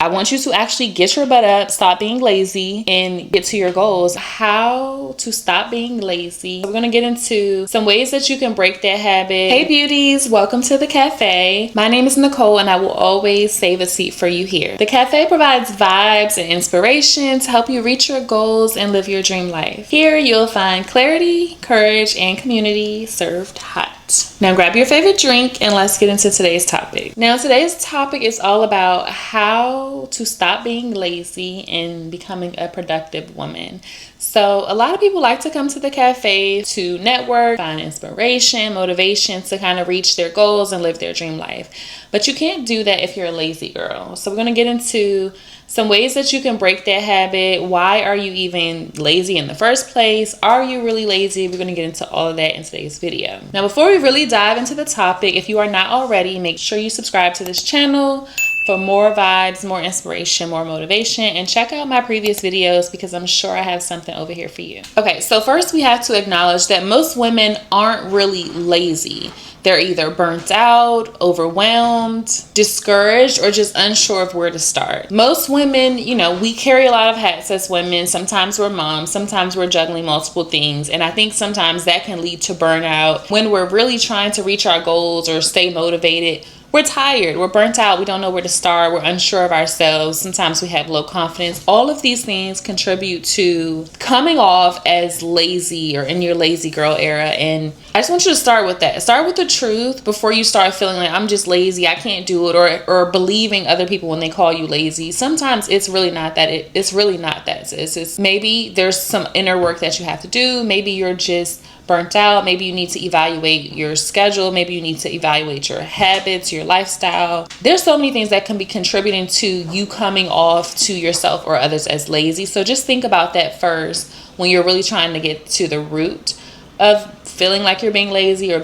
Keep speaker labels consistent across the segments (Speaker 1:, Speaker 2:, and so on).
Speaker 1: I want you to actually get your butt up, stop being lazy, and get to your goals. How to stop being lazy. We're gonna get into some ways that you can break that habit. Hey beauties, welcome to the cafe. My name is Nicole and I will always save a seat for you here. The cafe provides vibes and inspiration to help you reach your goals and live your dream life. Here you'll find clarity, courage, and community served hot. Now grab your favorite drink and let's get into today's topic. Now today's topic is all about how to stop being lazy and becoming a productive woman. So a lot of people like to come to the cafe to network, find inspiration, motivation to kind of reach their goals and live their dream life. But you can't do that if you're a lazy girl. So we're going to get into some ways that you can break that habit. Why are you even lazy in the first place? Are you really lazy? We're going to get into all of that in today's video. Now, before we really dive into the topic, if you are not already, make sure you subscribe to this channel for more vibes, more inspiration, more motivation, and check out my previous videos because I'm sure I have something over here for you. Okay, so first we have to acknowledge that most women aren't really lazy. They're either burnt out, overwhelmed, discouraged, or just unsure of where to start. Most women, we carry a lot of hats as women. Sometimes we're moms, sometimes we're juggling multiple things. And I think sometimes that can lead to burnout. When we're really trying to reach our goals or stay motivated, we're tired, we're burnt out, we don't know where to start, we're unsure of ourselves, sometimes we have low confidence. All of these things contribute to coming off as lazy or in your lazy girl era. And I just want you to start with that. Start with the truth before you start feeling like I'm just lazy, I can't do it, or believing other people when they call you lazy. Sometimes it's really not that. It's really not that. It's maybe there's some inner work that you have to do. Maybe you're just burnt out. Maybe you need to evaluate your schedule. Maybe you need to evaluate your habits, your lifestyle. There's so many things that can be contributing to you coming off to yourself or others as lazy. So just think about that first when you're really trying to get to the root of feeling like you're being lazy or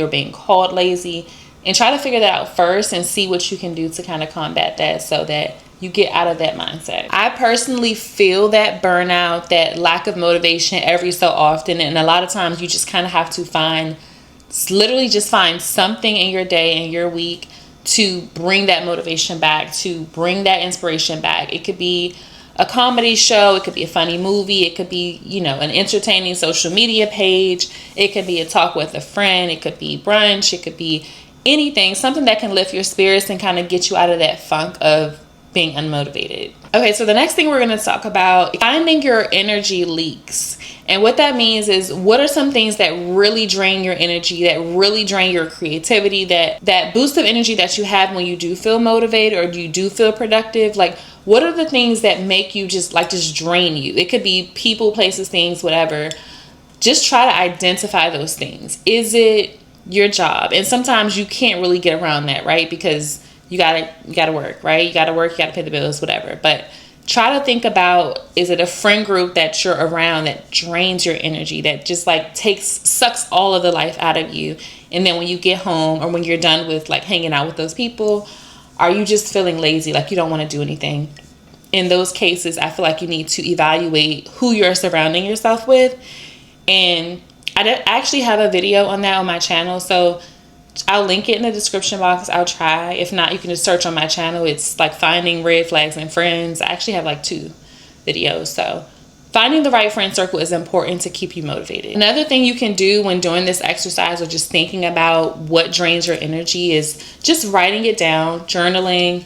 Speaker 1: being called lazy, and try to figure that out first and see what you can do to kind of combat that so that you get out of that mindset. I personally feel that burnout, that lack of motivation every so often. And a lot of times you just kind of have to find something in your day and your week to bring that motivation back, to bring that inspiration back. It could be a comedy show. It could be a funny movie. It could be, an entertaining social media page. It could be a talk with a friend. It could be brunch. It could be anything, something that can lift your spirits and kind of get you out of that funk of being unmotivated. Okay, so the next thing we're going to talk about, finding your energy leaks. And what that means is, what are some things that really drain your energy, that really drain your creativity, that boost of energy that you have when you do feel motivated or you do feel productive? Like, what are the things that make you just drain you? It could be people, places, things, whatever. Just try to identify those things. Is it your job? And sometimes you can't really get around that, right? Because you gotta work, right? You gotta work, you gotta pay the bills, whatever. But try to think about, is it a friend group that you're around that drains your energy, that just sucks all of the life out of you? And then when you get home or when you're done with hanging out with those people, are you just feeling lazy, like you don't want to do anything? In those cases, I feel like you need to evaluate who you're surrounding yourself with. And I actually have a video on that on my channel, so I'll link it in the description box. I'll try. If not, you can just search on my channel. It's finding red flags in friends. I actually have 2 videos. So finding the right friend circle is important to keep you motivated. Another thing you can do when doing this exercise or just thinking about what drains your energy is just writing it down, journaling,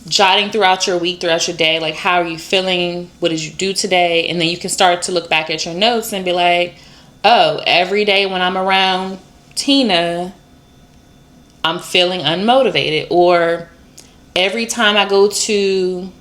Speaker 1: jotting throughout your week, throughout your day. How are you feeling? What did you do today? And then you can start to look back at your notes and be like, oh, every day when I'm around Tina, I'm feeling unmotivated. Or every time I go to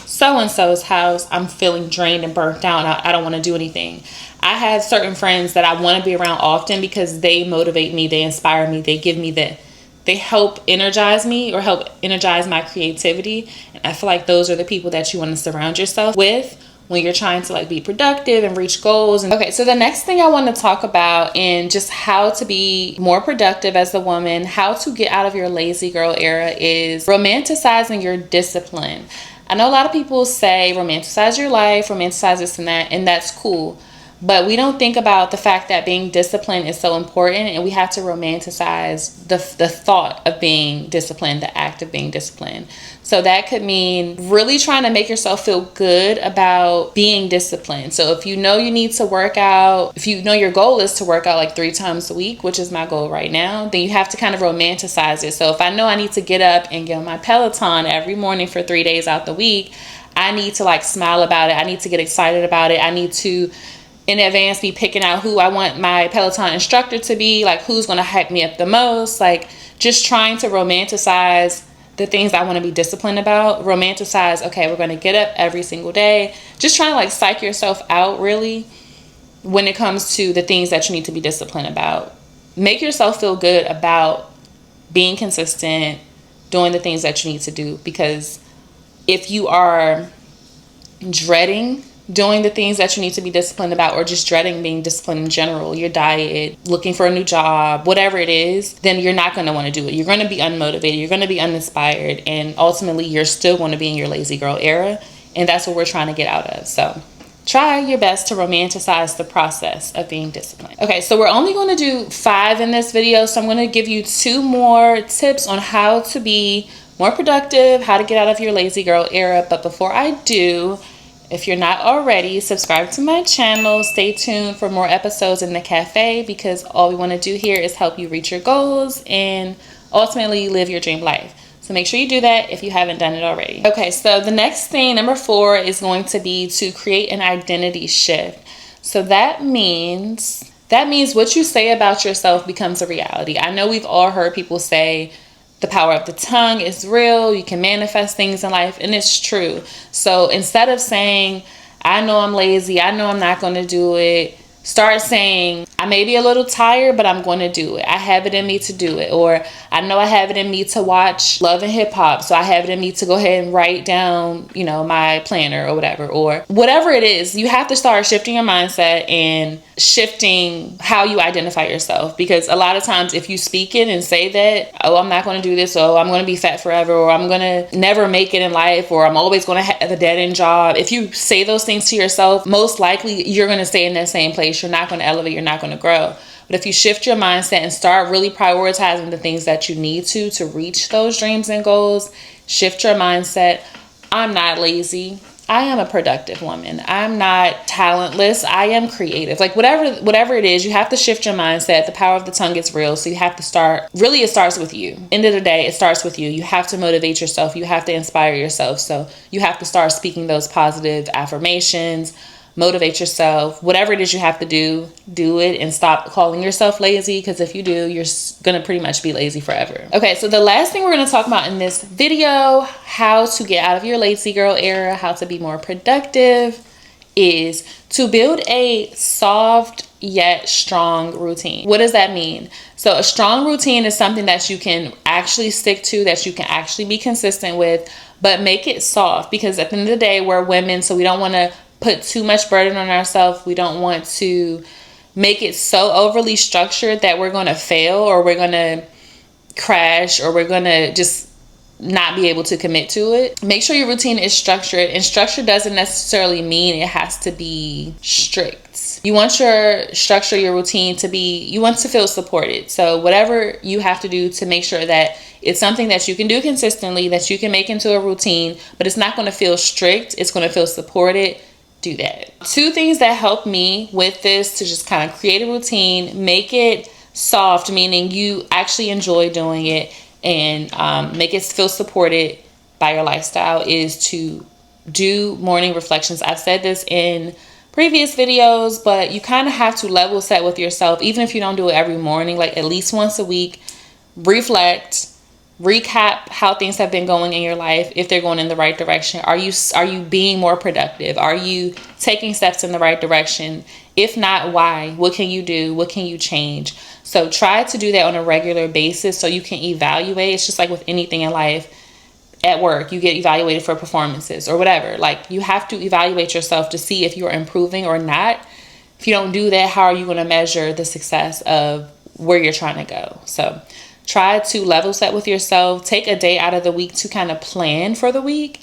Speaker 1: so-and-so's house, I'm feeling drained and burnt out. I don't want to do anything. I have certain friends that I want to be around often because they motivate me, they inspire me, they help energize me or help energize my creativity. And I feel like those are the people that you want to surround yourself with when you're trying to be productive and reach goals. Okay, so the next thing I want to talk about in just how to be more productive as a woman, how to get out of your lazy girl era, is romanticizing your discipline. I know a lot of people say romanticize your life, romanticize this and that, and that's cool. But we don't think about the fact that being disciplined is so important, and we have to romanticize the thought of being disciplined, the act of being disciplined. So that could mean really trying to make yourself feel good about being disciplined. So if you know you need to work out, if you know your goal is to work out like 3 times a week, which is my goal right now, then you have to kind of romanticize it. So if I know I need to get up and get on my Peloton every morning for 3 days out the week, I need to like smile about it. I need to get excited about it. I need to in advance be picking out who I want my Peloton instructor to be, like who's going to hype me up the most, like just trying to romanticize the things I want to be disciplined about. Romanticize, okay, we're going to get up every single day. Just trying to like psych yourself out really when it comes to the things that you need to be disciplined about. Make yourself feel good about being consistent, doing the things that you need to do, because if you are dreading doing the things that you need to be disciplined about, or just dreading being disciplined in general, your diet, looking for a new job, whatever it is, then you're not going to want to do it. You're going to be unmotivated. You're going to be uninspired. And ultimately, you're still going to be in your lazy girl era. And that's what we're trying to get out of. So try your best to romanticize the process of being disciplined. Okay, so we're only going to do 5 in this video. So I'm going to give you 2 more tips on how to be more productive, how to get out of your lazy girl era. But before I do, if you're not already, subscribe to my channel. Stay tuned for more episodes in the cafe, because all we want to do here is help you reach your goals and ultimately live your dream life. So make sure you do that if you haven't done it already. Okay, so the next thing, number 4, is going to be to create an identity shift. So that means what you say about yourself becomes a reality. I know we've all heard people say, the power of the tongue is real. You can manifest things in life, and it's true. So instead of saying, I know I'm lazy, I know I'm not going to do it, start saying, I may be a little tired, but I'm going to do it. I have it in me to do it. Or I know I have it in me to watch Love and Hip Hop, so I have it in me to go ahead and write down, my planner or whatever. Or whatever it is, you have to start shifting your mindset and shifting how you identify yourself. Because a lot of times if you speak it and say that, oh, I'm not going to do this, or I'm going to be fat forever, or I'm going to never make it in life, or I'm always going to have a dead-end job. If you say those things to yourself, most likely you're going to stay in that same place. You're not going to elevate. You're not going to grow. But if you shift your mindset and start really prioritizing the things that you need to reach those dreams and goals, shift your mindset. I'm not lazy. I am a productive woman. I'm not talentless. I am creative. Like whatever it is, you have to shift your mindset. The power of the tongue is real. So you have to start, really it starts with you. End of the day, it starts with you. You have to motivate yourself. You have to inspire yourself. So you have to start speaking those positive affirmations, motivate yourself. Whatever it is you have to do it, and stop calling yourself lazy, because if you do, you're going to pretty much be lazy forever. Okay, so the last thing we're going to talk about in this video, how to get out of your lazy girl era, how to be more productive, is to build a soft yet strong routine. What does that mean? So a strong routine is something that you can actually stick to, that you can actually be consistent with, but make it soft, because at the end of the day, we're women, so we don't want to put too much burden on ourselves. We don't want to make it so overly structured that we're going to fail, or we're going to crash, or we're going to just not be able to commit to it. Make sure your routine is structured, and structure doesn't necessarily mean it has to be strict. You want your structure, your routine you want to feel supported. So whatever you have to do to make sure that it's something that you can do consistently, that you can make into a routine, but it's not going to feel strict. It's going to feel supported. Do that. 2 things that help me with this to just kind of create a routine, make it soft, meaning you actually enjoy doing it, and make it feel supported by your lifestyle, is to do morning reflections. I've said this in previous videos, but you kind of have to level set with yourself, even if you don't do it every morning, like at least once a week. Reflect, recap how things have been going in your life, if they're going in the right direction. Are you being more productive? Are you taking steps in the right direction? If not, why? What can you do? What can you change? So try to do that on a regular basis so you can evaluate. It's just like with anything in life. At work, you get evaluated for performances or whatever. Like, you have to evaluate yourself to see if you're improving or not. If you don't do that, how are you going to measure the success of where you're trying to go? So try to level set with yourself. Take a day out of the week to kind of plan for the week.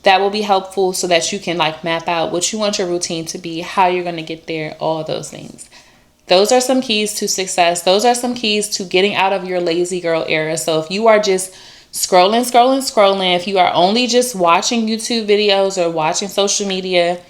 Speaker 1: That will be helpful so that you can like map out what you want your routine to be, how you're going to get there, all those things. Those are some keys to success. Those are some keys to getting out of your lazy girl era. So if you are just scrolling, if you are only just watching YouTube videos or watching social media,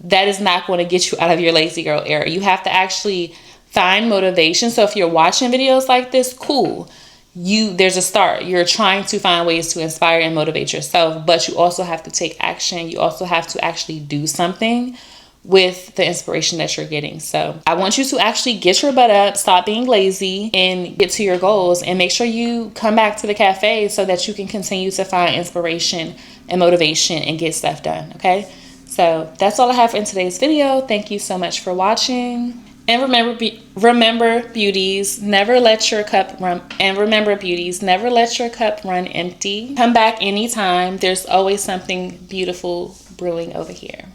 Speaker 1: that is not going to get you out of your lazy girl era. You have to actually find motivation. So if you're watching videos like this, cool. There's a start. You're trying to find ways to inspire and motivate yourself, but you also have to take action. You also have to actually do something with the inspiration that you're getting. So I want you to actually get your butt up, stop being lazy, and get to your goals, and make sure you come back to the cafe so that you can continue to find inspiration and motivation and get stuff done. Okay, so that's all I have in today's video. Thank you so much for watching. And remember, beauties, never let your cup run. And remember, beauties, never let your cup run empty. Come back anytime. There's always something beautiful brewing over here.